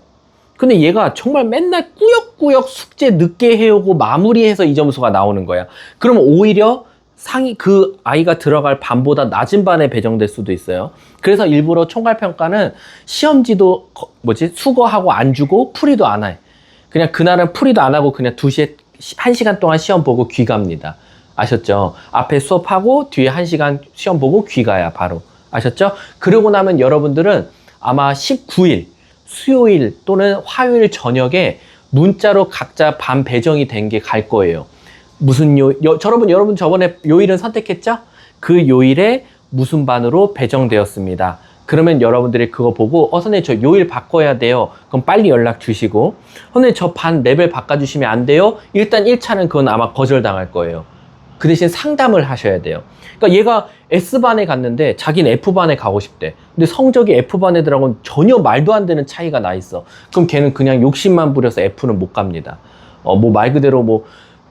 근데 얘가 정말 맨날 꾸역꾸역 숙제 늦게 해오고 마무리해서 이 점수가 나오는 거야. 그러면 오히려 그 아이가 들어갈 반보다 낮은 반에 배정될 수도 있어요. 그래서 일부러 총괄평가는 시험지도 수거하고 안 주고 풀이도 안 해. 그냥 그날은 풀이도 안 하고 그냥 1시간 동안 시험 보고 귀가입니다. 아셨죠? 앞에 수업하고 뒤에 1시간 시험 보고 귀가야 바로. 아셨죠? 그러고 나면 여러분들은 아마 19일 수요일 또는 화요일 저녁에 문자로 각자 반 배정이 된 게 갈 거예요. 무슨 여러분 저번에 요일은 선택했죠? 그 요일에 무슨 반으로 배정되었습니다. 그러면 여러분들이 그거 보고 선생님 저 요일 바꿔야 돼요. 그럼 빨리 연락 주시고 선생님 저 반 레벨 바꿔주시면 안 돼요? 일단 1차는 그건 아마 거절당할 거예요. 그 대신 상담을 하셔야 돼요. 그러니까 얘가 S반에 갔는데 자기는 F반에 가고 싶대. 근데 성적이 F반 애들하고는 전혀 말도 안 되는 차이가 나 있어. 그럼 걔는 그냥 욕심만 부려서 F는 못 갑니다. 말 그대로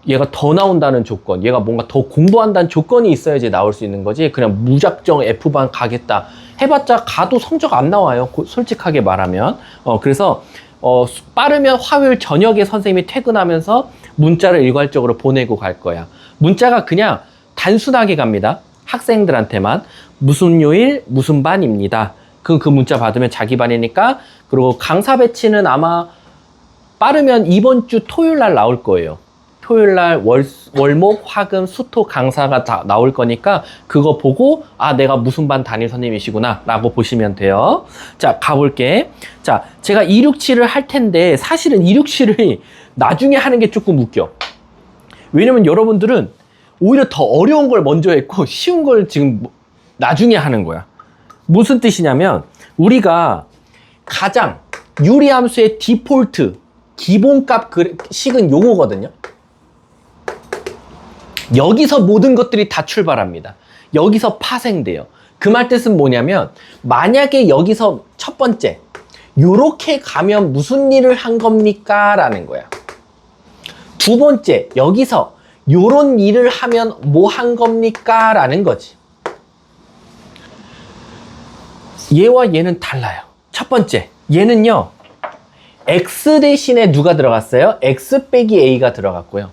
얘가 더 나온다는 조건, 얘가 뭔가 더 공부한다는 조건이 있어야지 나올 수 있는 거지. 그냥 무작정 F반 가겠다 해봤자 가도 성적 안 나와요. 솔직하게 말하면. 그래서 빠르면 화요일 저녁에 선생님이 퇴근하면서 문자를 일괄적으로 보내고 갈 거야. 문자가 그냥 단순하게 갑니다. 학생들한테만 무슨 요일 무슨 반입니다. 그 문자 받으면 자기 반이니까. 그리고 강사 배치는 아마 빠르면 이번 주 토요일 날 나올 거예요. 토요일 날 월목 화금 수토 강사가 다 나올 거니까 그거 보고 내가 무슨 반 담임 선생님이시구나 라고 보시면 돼요. 자, 가볼게. 자, 제가 267을 할 텐데 사실은 267을 나중에 하는 게 조금 웃겨. 왜냐면 여러분들은 오히려 더 어려운 걸 먼저 했고 쉬운 걸 지금 나중에 하는 거야. 무슨 뜻이냐면 우리가 가장 유리함수의 디폴트 기본값 식은 요거거든요. 여기서 모든 것들이 다 출발합니다. 여기서 파생돼요. 그 말 뜻은 뭐냐면 만약에 여기서 첫 번째 요렇게 가면 무슨 일을 한 겁니까? 라는 거야. 두 번째 여기서 요런 일을 하면 뭐 한 겁니까? 라는 거지. 얘와 얘는 달라요. 첫 번째 얘는요 X 대신에 누가 들어갔어요? X 빼기 A가 들어갔고요.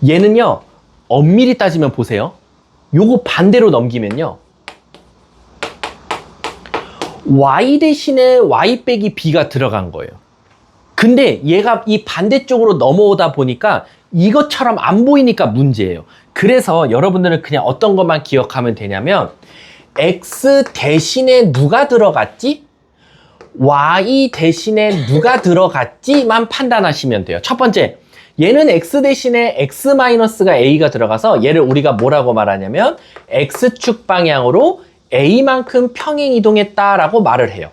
얘는요 엄밀히 따지면 보세요. 요거 반대로 넘기면요 Y 대신에 Y 빼기 B가 들어간 거예요. 근데 얘가 이 반대쪽으로 넘어오다 보니까 이것처럼 안 보이니까 문제예요. 그래서 여러분들은 그냥 어떤 것만 기억하면 되냐면 X 대신에 누가 들어갔지? Y 대신에 누가 들어갔지만 판단하시면 돼요. 첫 번째, 얘는 X 대신에 X-가 A가 들어가서 얘를 우리가 뭐라고 말하냐면 X축 방향으로 A만큼 평행 이동했다라고 말을 해요.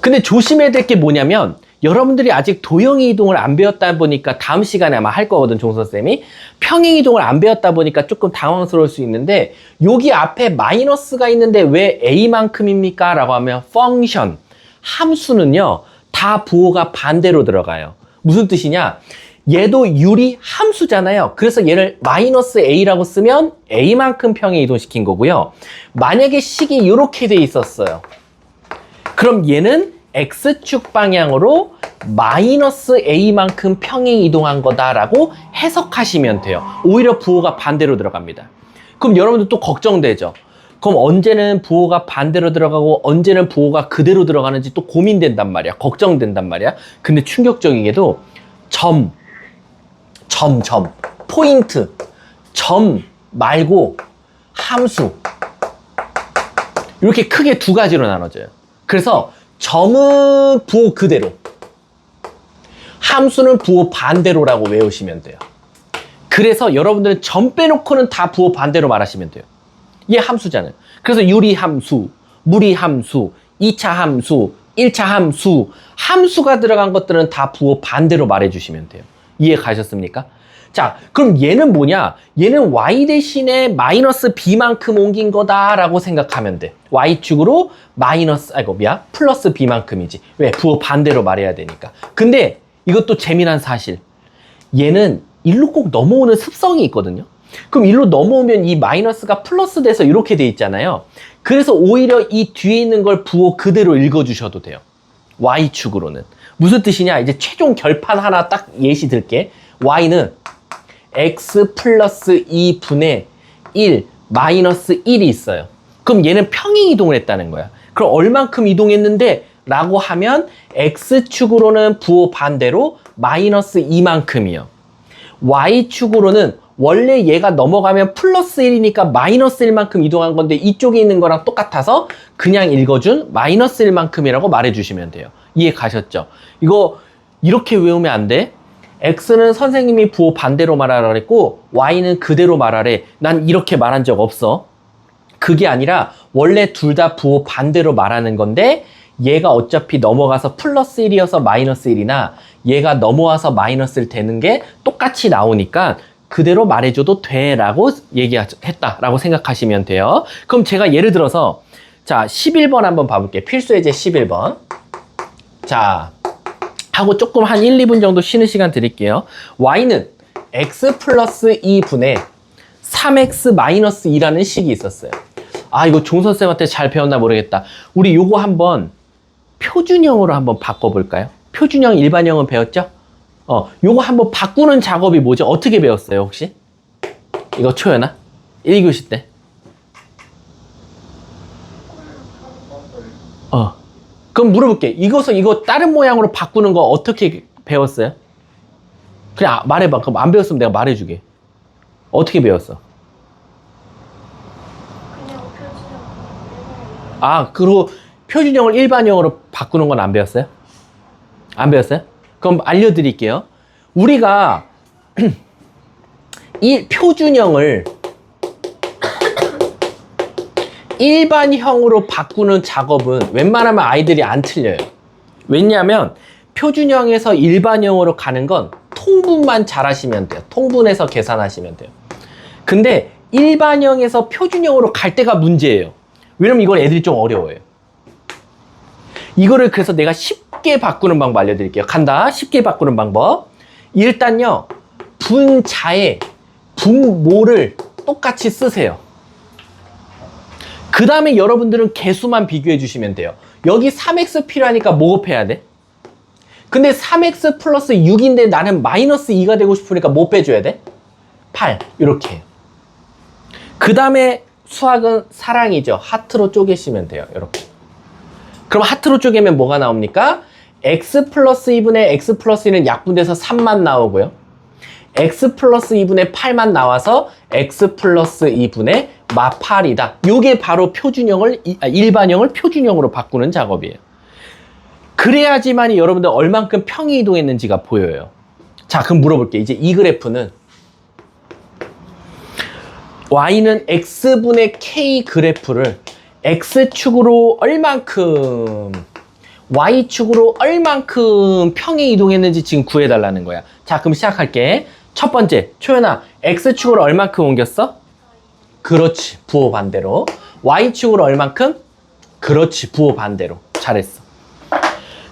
근데 조심해야 될 게 뭐냐면 여러분들이 아직 도형이 이동을 안 배웠다 보니까 다음 시간에 아마 할 거거든, 종선쌤이. 평행 이동을 안 배웠다 보니까 조금 당황스러울 수 있는데 여기 앞에 마이너스가 있는데 왜 A만큼입니까? 라고 하면 펑션, 함수는요 다 부호가 반대로 들어가요. 무슨 뜻이냐? 얘도 유리 함수잖아요. 그래서 얘를 마이너스 A라고 쓰면 A만큼 평행 이동시킨 거고요. 만약에 식이 이렇게 돼 있었어요. 그럼 얘는 X축 방향으로 마이너스 A만큼 평행 이동한 거다라고 해석하시면 돼요. 오히려 부호가 반대로 들어갑니다. 그럼 여러분들 또 걱정되죠? 그럼 언제는 부호가 반대로 들어가고 언제는 부호가 그대로 들어가는지 또 고민된단 말이야. 걱정된단 말이야. 근데 충격적이게도 포인트, 점 말고 함수 이렇게 크게 두 가지로 나눠져요. 그래서 점은 부호 그대로, 함수는 부호 반대로라고 외우시면 돼요. 그래서 여러분들은 점 빼놓고는 다 부호 반대로 말하시면 돼요. 얘 함수잖아요. 그래서 유리함수, 무리함수, 2차 함수, 1차 함수가 들어간 것들은 다 부호 반대로 말해주시면 돼요. 이해 가셨습니까? 자, 그럼 얘는 뭐냐? 얘는 y 대신에 마이너스 b만큼 옮긴 거다라고 생각하면 돼. y축으로 플러스 b만큼이지. 왜? 부호 반대로 말해야 되니까. 근데 이것도 재미난 사실. 얘는 일로 꼭 넘어오는 습성이 있거든요. 그럼 일로 넘어오면 이 마이너스가 플러스 돼서 이렇게 돼 있잖아요. 그래서 오히려 이 뒤에 있는 걸 부호 그대로 읽어주셔도 돼요. y축으로는. 무슨 뜻이냐? 이제 최종 결판 하나 딱 예시 들게. y는 x 플러스 2분의 1 마이너스 1이 있어요. 그럼 얘는 평행 이동을 했다는 거야. 그럼 얼만큼 이동했는데? 라고 하면 x축으로는 부호 반대로 마이너스 2만큼이요. y축으로는 원래 얘가 넘어가면 플러스 1이니까 마이너스 1만큼 이동한 건데 이쪽에 있는 거랑 똑같아서 그냥 읽어준 마이너스 1만큼이라고 말해주시면 돼요. 이해 가셨죠? 이거 이렇게 외우면 안 돼. x는 선생님이 부호 반대로 말하라 그랬고 y는 그대로 말하래. 난 이렇게 말한 적 없어. 그게 아니라 원래 둘 다 부호 반대로 말하는 건데 얘가 어차피 넘어가서 플러스 1이어서 마이너스 1이나 얘가 넘어와서 마이너스 1 되는 게 똑같이 나오니까 그대로 말해줘도 돼 라고 얘기했다라고 생각하시면 돼요. 그럼 제가 예를 들어서 자 11번 한번 봐볼게요. 필수예제 11번. 자 하고 조금 한 1, 2분 정도 쉬는 시간 드릴게요. y는 x 플러스 2분의 3x 마이너스 2라는 식이 있었어요. 아 이거 종선쌤한테 잘 배웠나 모르겠다. 우리 요거 한번 표준형으로 한번 바꿔볼까요? 표준형, 일반형은 배웠죠? 요거 한번 바꾸는 작업이 뭐죠? 어떻게 배웠어요 혹시? 이거 초연아? 1교시 때? 그럼 물어볼게. 이거 다른 모양으로 바꾸는 거 어떻게 배웠어요? 그냥 말해봐. 그럼 안 배웠으면 내가 말해주게. 어떻게 배웠어? 그리고 표준형을 일반형으로 바꾸는 건 안 배웠어요? 안 배웠어요? 그럼 알려드릴게요. 우리가 이 표준형을 일반형으로 바꾸는 작업은 웬만하면 아이들이 안 틀려요. 왜냐하면 표준형에서 일반형으로 가는 건 통분만 잘 하시면 돼요. 통분해서 계산하시면 돼요. 근데 일반형에서 표준형으로 갈 때가 문제예요. 왜냐면 이건 애들이 좀 어려워요. 이거를 그래서 내가 쉽게 바꾸는 방법 알려드릴게요. 간다. 쉽게 바꾸는 방법. 일단요. 분자에 분모를 똑같이 쓰세요. 그 다음에 여러분들은 개수만 비교해 주시면 돼요. 여기 3x 필요하니까 뭐 곱해야 돼? 근데 3x 플러스 6인데 나는 마이너스 2가 되고 싶으니까 뭐 빼줘야 돼? 8. 이렇게 해요. 그 다음에 수학은 사랑이죠. 하트로 쪼개시면 돼요. 이렇게. 그럼 하트로 쪼개면 뭐가 나옵니까? x 플러스 2분의 x 플러스 1은 약분돼서 3만 나오고요. x 플러스 2분의 8만 나와서 x 플러스 2분의 마 8이다. 요게 바로 일반형을 표준형으로 바꾸는 작업이에요. 그래야지만이 여러분들 얼만큼 평이 이동했는지가 보여요. 자, 그럼 물어볼게. 이제 이 그래프는 y는 x분의 k 그래프를 x축으로 얼만큼 y축으로 얼만큼 평이 이동했는지 지금 구해달라는 거야. 자, 그럼 시작할게. 첫 번째, 초연아, x축으로 얼만큼 옮겼어? 그렇지, 부호 반대로. y축으로 얼만큼? 그렇지, 부호 반대로. 잘했어.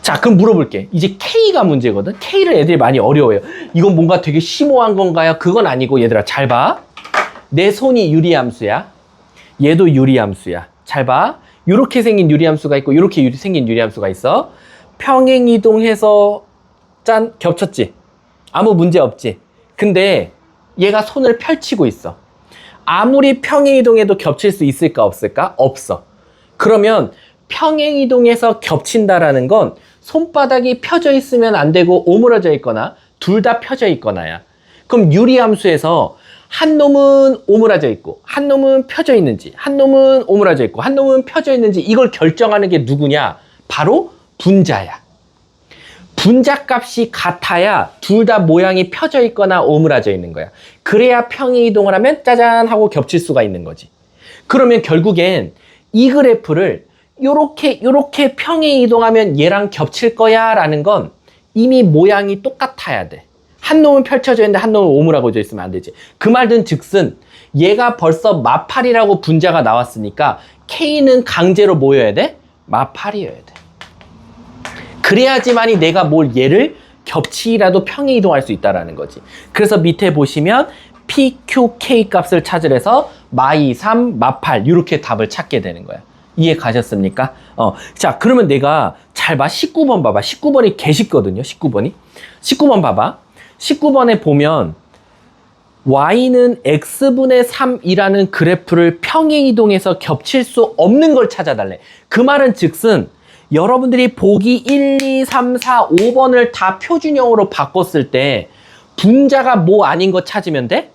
자, 그럼 물어볼게. 이제 k가 문제거든. k를 애들이 많이 어려워요. 이건 뭔가 되게 심오한 건가요? 그건 아니고 얘들아 잘 봐. 내 손이 유리함수야. 얘도 유리함수야. 잘 봐. 이렇게 생긴 유리함수가 있고 이렇게 생긴 유리함수가 있어. 평행이동해서 짠 겹쳤지. 아무 문제 없지. 근데 얘가 손을 펼치고 있어. 아무리 평행이동해도 겹칠 수 있을까 없을까? 없어. 그러면 평행이동해서 겹친다라는 건 손바닥이 펴져 있으면 안 되고 오므라져 있거나 둘 다 펴져 있거나야. 그럼 유리함수에서 한 놈은 오므라져 있고 한 놈은 펴져 있는지 한 놈은 오므라져 있고 한 놈은 펴져 있는지 이걸 결정하는 게 누구냐? 바로 분자야. 분자 값이 같아야 둘 다 모양이 펴져 있거나 오므라져 있는 거야. 그래야 평행이동을 하면 짜잔 하고 겹칠 수가 있는 거지. 그러면 결국엔 이 그래프를 요렇게 평행 이동하면 얘랑 겹칠 거야 라는 건 이미 모양이 똑같아야 돼. 한 놈은 펼쳐져 있는데 한 놈은 오므라고져 있으면 안 되지. 그 말은 즉슨 얘가 벌써 마8이라고 분자가 나왔으니까 K는 강제로 뭐여야 돼? 마8이어야 돼. 그래야지만이 내가 얘를 겹치라도 평행 이동할 수 있다라는 거지. 그래서 밑에 보시면 PQK 값을 찾으래서 마2, 3, 마8 이렇게 답을 찾게 되는 거야. 이해 가셨습니까? 자, 그러면 내가 잘 봐. 19번 봐봐. 19번이 개 쉽거든요. 19번 봐봐. 19번에 보면 y는 x분의 3이라는 그래프를 평행 이동해서 겹칠 수 없는 걸 찾아달래. 그 말은 즉슨 여러분들이 보기 1, 2, 3, 4, 5번을 다 표준형으로 바꿨을 때 분자가 뭐 아닌 거 찾으면 돼?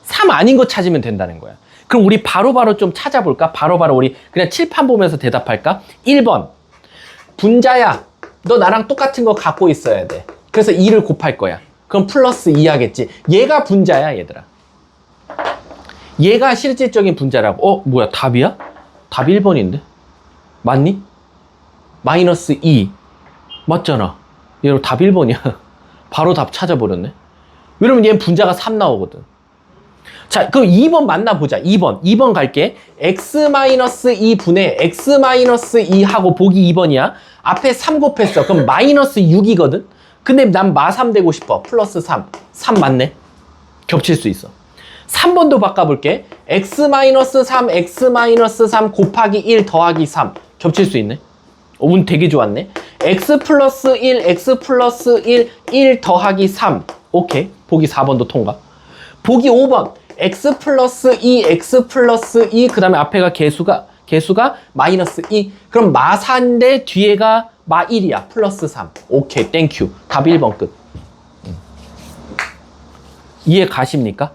3 아닌 거 찾으면 된다는 거야. 그럼 우리 바로바로 좀 찾아볼까? 바로바로 우리 그냥 칠판 보면서 대답할까? 1번. 분자야. 너 나랑 똑같은 거 갖고 있어야 돼. 그래서 2를 곱할 거야. 그럼 플러스 2 하겠지. 얘가 분자야, 얘들아. 얘가 실질적인 분자라고. 뭐야, 답이야? 답이 1번인데? 맞니? 마이너스 2. 맞잖아. 얘로 답 1번이야. 바로 답 찾아버렸네. 왜냐면 얘는 분자가 3 나오거든. 자, 그럼 2번 만나보자. 2번 갈게. x-2 분의 x-2 하고 보기 2번이야. 앞에 3 곱했어. 그럼 마이너스 6이거든? 근데 난 마3 되고 싶어. 플러스 3. 3 맞네. 겹칠 수 있어. 3번도 바꿔볼게. x-3, x-3 곱하기 1 더하기 3. 겹칠 수 있네. 운 되게 좋았네. x 플러스 1, x 플러스 1, 1 더하기 3. 오케이. 보기 4번도 통과. 보기 5번. x 플러스 2, x 플러스 2. 그 다음에 앞에가 개수가 마이너스 2. 그럼 마4인데 뒤에가 마1이야. 플러스 3. 오케이. 땡큐. 답 1번 끝. 이해 가십니까?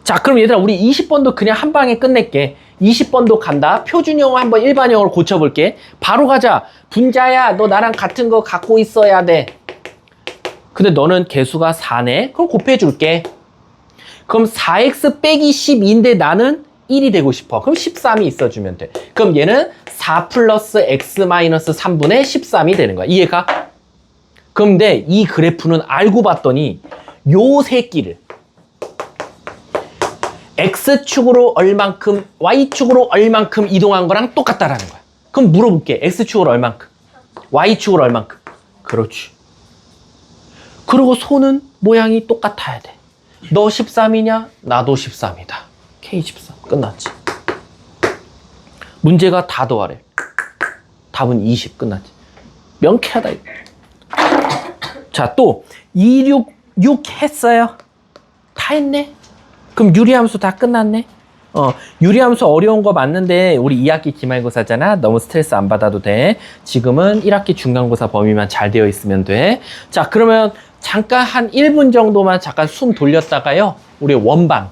자, 그럼 얘들아, 우리 20번도 그냥 한 방에 끝낼게. 20번도 간다. 표준형을 한번 일반형으로 고쳐볼게. 바로 가자. 분자야, 너 나랑 같은 거 갖고 있어야 돼. 근데 너는 개수가 4네. 그럼 곱해줄게. 그럼 4x 빼기 12인데 나는 1이 되고 싶어. 그럼 13이 있어주면 돼. 그럼 얘는 4 플러스 x 마이너스 3분의 13이 되는 거야. 이해가? 그런데 이 그래프는 알고 봤더니 요 새끼를 x축으로 얼만큼, y축으로 얼만큼 이동한 거랑 똑같다라는 거야. 그럼 물어볼게. x축으로 얼만큼, y축으로 얼만큼. 그렇지. 그리고 손은 모양이 똑같아야 돼. 너 13이냐? 나도 13이다. K13. 끝났지. 문제가 다 더하래. 답은 20. 끝났지. 명쾌하다. 자, 또 2, 6 했어요. 다 했네. 그럼 유리함수 다 끝났네. 유리함수 어려운 거 맞는데 우리 2학기 기말고사잖아. 너무 스트레스 안 받아도 돼. 지금은 1학기 중간고사 범위만 잘 되어 있으면 돼. 자, 그러면 잠깐 한 1분 정도만 잠깐 숨 돌렸다가요. 우리 원방